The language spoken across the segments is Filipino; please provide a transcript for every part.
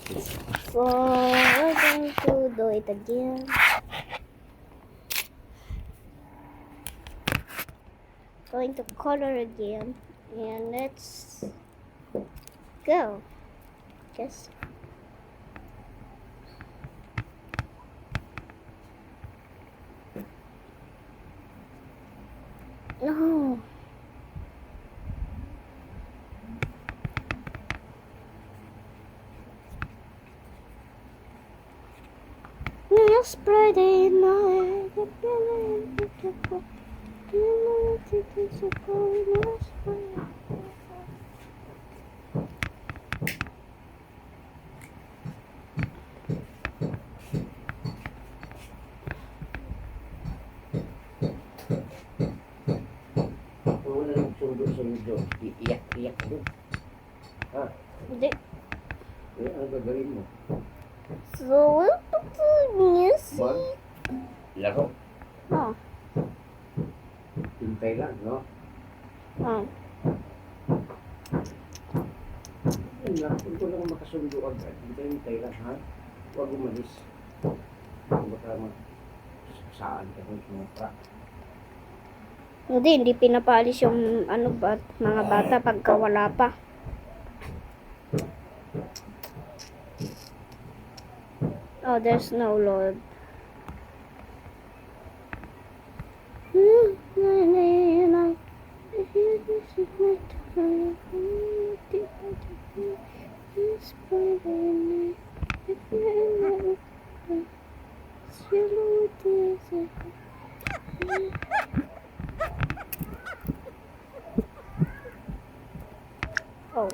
So we're going to do it again. Going to color again, and let's go. Guess. No. It's Friday night. Kung wala nang sundo-sundo, iiyak-iyak doon. Ha? Hindi. Eh, ano gagawin mo? So we'll put the music. Laro. Oh. Hintay lang, no? Oh. Yun lang, kung ko lang makasundo agad, hintay lang, ha? Huwag umalis. Baka saan ka kung sumapra. Hindi pinapalis yung mga bata pagka wala pa. Oh, there's no load. Oh.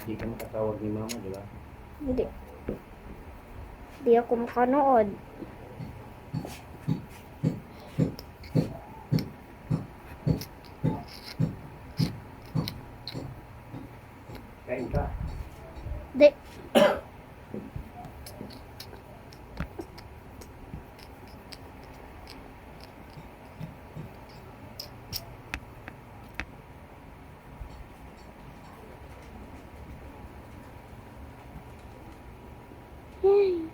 Hindi ka makatawag ni mama, di ba? Hindi. Hindi ako makanood. Kain ka. Hindi. Yay.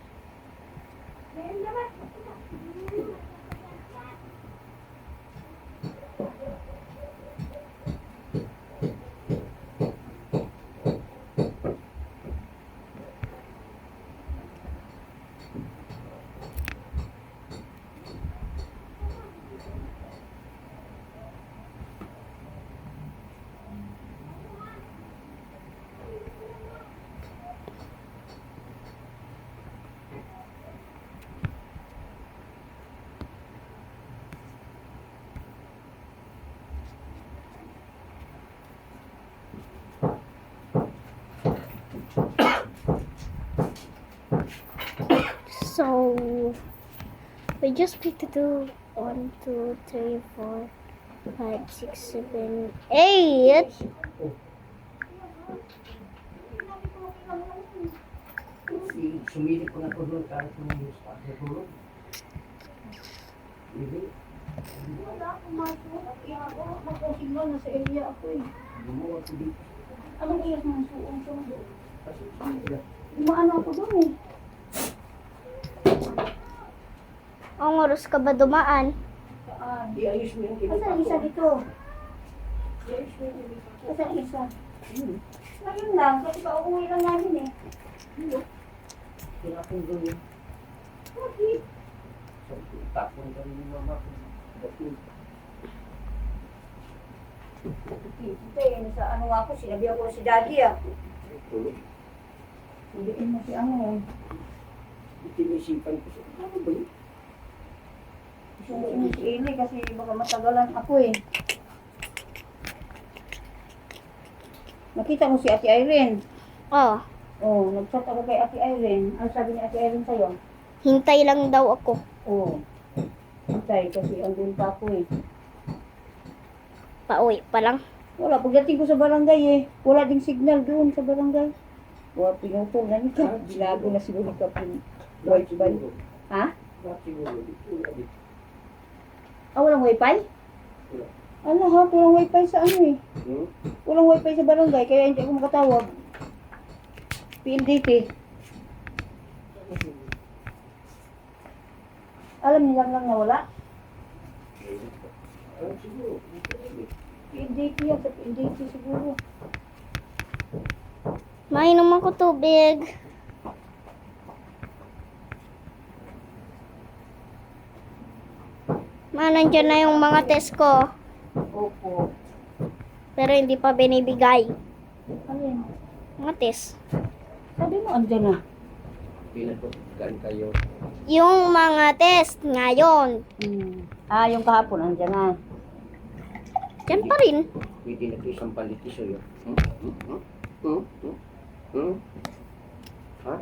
So we just picked the 1, 2, 3, 4, 5, 6, 7, 8. Sumilip ko na ko doon kahit kung sa tulog. Hindi. Wala akong masuk. Magkasignal na sa area ako eh. Gumawa ko dito. Anong iyak ng suong sundo? Kasi sila. Umaano ako doon eh. Ang oras ka ba dumaan? Saan? Iayos mo yung Asan isa dito? Iayos mo yung kinipa. Asan isa? Ngayon lang. Kasi pa uuwi lang namin eh. Tinapon doon yun. Bakit? So, tapon ka rin yung mama ko. Ito eh. Nasa ano ako. Sinabi ako si daddy ah. Tulog. Sabihin mo si ano. Itinisipan ko siya. Ano ba yun? Sabihin mo si Eli kasi baka matagalan ako eh. Nakita mo si Ate Irene. Oh. Oh, nag-chat ako kay Ate Irene. Ano sabi ni Ate Irene sa'yo? Hintay lang daw ako. Oo. Hintay, kasi andun pa ako eh. Pauwi pa lang. Wala, pagdating ko sa barangay eh. Wala ding signal doon sa barangay. Wala, pinutol na nito. Bilago na siguro ka pin. Wifi. Ha? Lahat siguro. Wala dito. Ah, walang wifi? Wala. Ano ha? Walang wifi sa ano eh. Hmm? Walang wifi sa barangay, kaya hindi ako makatawag. PLDT. Alam nilang lang na wala? Siguro. PLDT yan, sa PLDT siguro. Mainom ako tubig. Nandyan na yung mga test ko. Opo. Pero hindi pa binibigay. Ano yan? Mga test. Sabi mo, andyan na. Pinatugan kayo. Yung mga test ngayon. Ah, yung kahapon, andyan na. Diyan pa rin. Pwede na ito isang palitiso yun. Ha?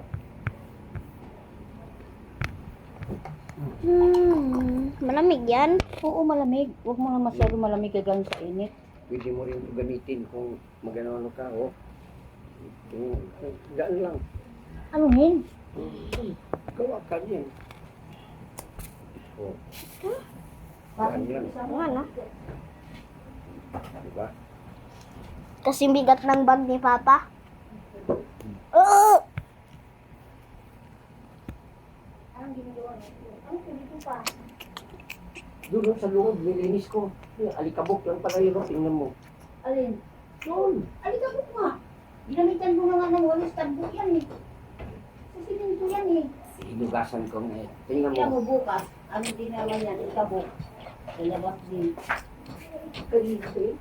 Malamig yan. Oo, malamig. Huwag mo na masyado malamig kagang sa init. Pwede mo rin ito gamitin kung magano ka, oh. Gaan lang. Ano yun? Gawa ka niyan. Oh. Gaan lang. Ano? Diba? Kasi bigat ng bag ni Papa. Oh! Anong ginagawa niya? Ano dito pa? Doon sa loob, nilinis ko. Alikabok lang pala yun, tingnan mo. Alin? Doon. Alikabok nga. Ginamitan mo na nga ng walis tagbo yan eh. Sa sininto yan eh. Inugasan ko nga eh. Tingnan Kaya mo. mo bukas, ano din naman yan, alikabok. Lalabas din. Kanina eh.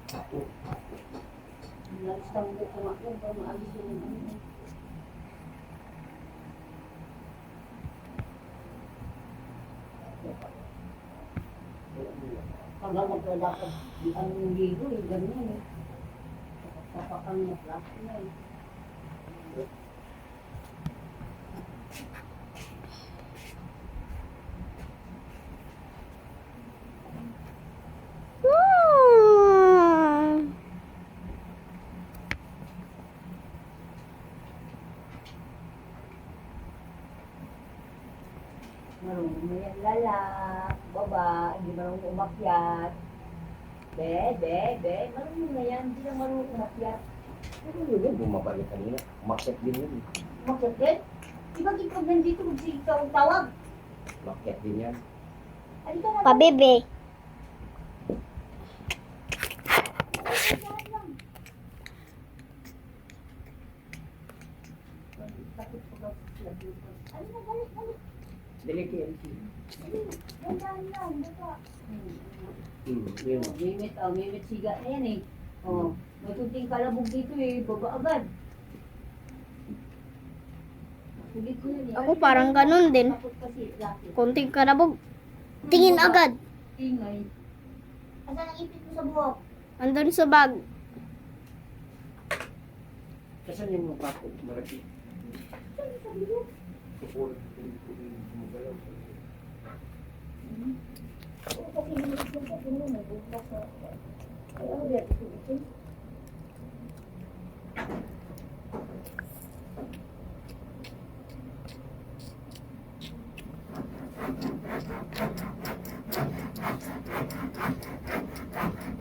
Walis tagbo ko nga yun, para maalis yun yung ano. Pag nagkadapat, ang ligo eh, ganyan eh. Kapakang na plastic na eh. Hmm. Marunong na yan lala, baba, hindi marunong umakyat. Be, marunong na yan, hindi na marunong umakyat. Ano yun? Bumabalik kanina. Umakyat din yun. Umakyat din? Di ba pag nandito, magsigaw ang tawag? Umakyat din yan. Halika na. Pabebe. Dali kayo. Yun. Mimit siga na yan eh. Oh, may kunting kalabog dito eh, baba agad. Sulit ko yun eh. Ako parang ganun din. Takot kasi, laki. Konting karabog. Tingin agad. Ingay. Asan ang ipit mo sa buhok? Andun sa bag. Kasan yung mukha ko? Marami. Kapulot. Kasi nilis mo sa puno, nagbukas sa... Ay, ano ba? Ito.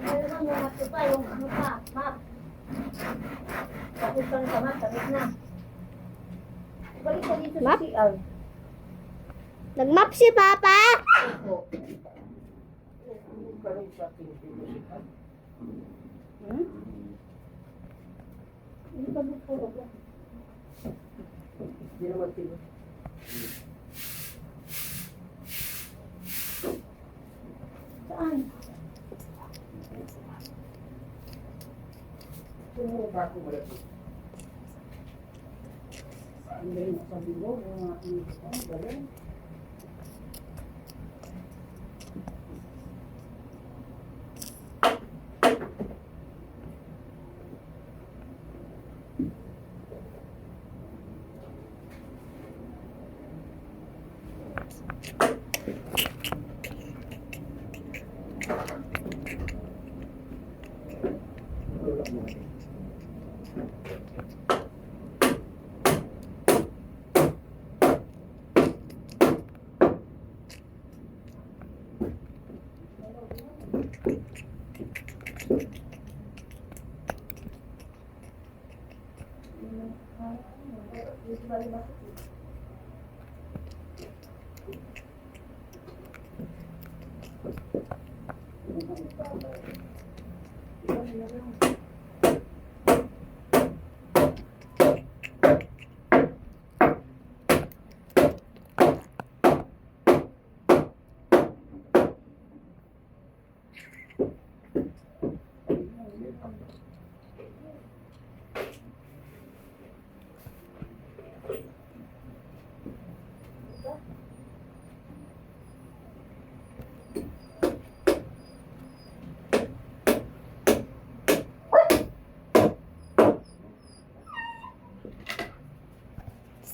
Meron lang yung map ko pa, yung ano pa, map. Tapos ka na sa map, tapos na. Balik ka dito sa Map? CR. Nagmap si Papa. Opo. Karoon sa ating pinusipan. Hmm? Hindi ka bukuro ba? Hindi naman tino. Saan? Sino ba ako malapit? Ang galing sa bilog, yung mga ang galing. Tulak mo natin.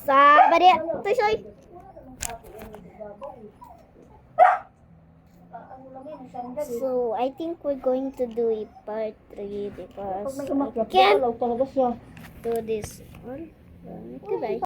Sabar ya, Tusoy. So, I think we're going to do a part 3 because I can't talaga siya. do this one. Goodbye.